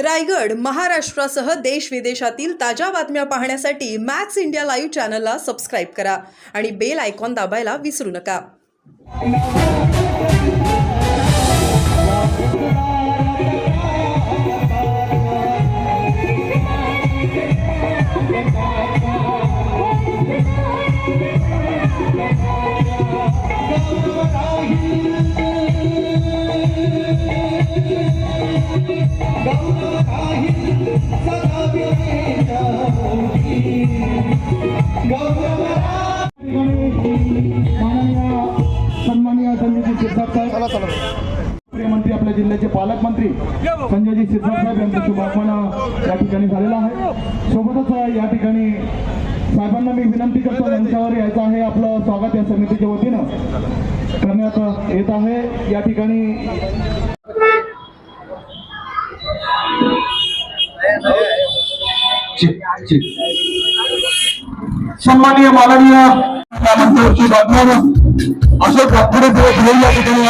रायगड, महाराष्ट्रासह देश विदेशातील ताज्या बातम्या पाहण्यासाठी मॅक्स इंडिया लाईव्ह चॅनलला सबस्क्राईब करा आणि बेल आयकॉन दाबायला विसरू नका. सन्माननीय संजयजी शिरसाट साहेब, मंत्री आपल्या जिल्ह्याचे पालकमंत्री संजयजी शिरसाट साहेब यांचं शुभागमन या ठिकाणी झालेलं आहे. सोबतच या ठिकाणी साहेबांना मी विनंती करतो, मंचावर यायचं आहे. आपलं स्वागत या समितीच्या वतीनं करण्यात येत आहे. या ठिकाणी सन्माननीय माननीय मंत्र्यांची बातम्या अशोक गावडे या ठिकाणी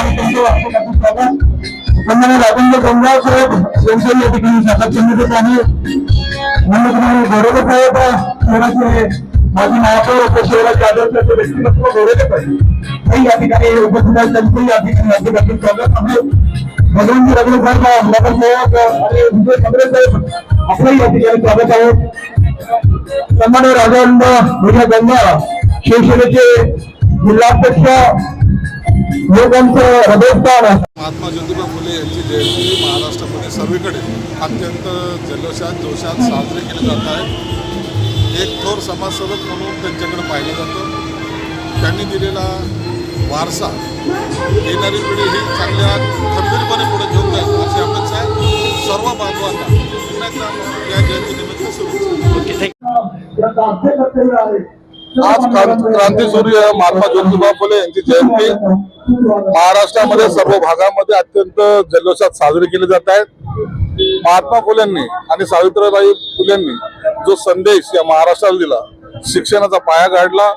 सन्माननीय राजेंद्र गंगाव साहेब यांचे या ठिकाणी शासक समितीत आहे. बरोबर साहेब माझी महापौर शहराचे आदर्शाचे व्यक्तिमत्व गौरवले पाहिजे या ठिकाणी उपस्थित आहेत. त्यांचे या ठिकाणी स्वागत आहे. भगवानजी रगले साहेब, नगर साहेब आणि विजय खंबरे साहेब आपलं या ठिकाणी स्वागत आहे. सन्माननीय राजेंद्र गंगा शिवसेनेचे जिल्हाध्यक्ष लोकांचं हृदयस्थान. महात्मा ज्योतिबा फुले यांची जयंती महाराष्ट्रामध्ये सर्वीकडे अत्यंत जल्लोषात जोशात साजरी केली जात आहे. एक थोर समाजसेवक म्हणून त्यांच्याकडे पाहिलं जातं. त्यांनी दिलेला वारसा येणारी पिढी ही चांगल्या खंबीरपणे पुढे घेऊन जाईल अशी अपेक्षा आहे. सर्व बांधवांना पुन्हा एकदा या जयंतीनिमित्त शुभेच्छा. आज क्रांतीसूर्य महात्मा ज्योतिबा फुले यांची जयंती महाराष्ट्रामध्ये सर्व भागामध्ये अत्यंत जल्लोषात साजरी केली जात आहे. महात्मा फुलेंनी आणि सावित्रीबाई फुलेंनी जो संदेश या महाराष्ट्राला दिला, शिक्षणाचा पाया गाडला,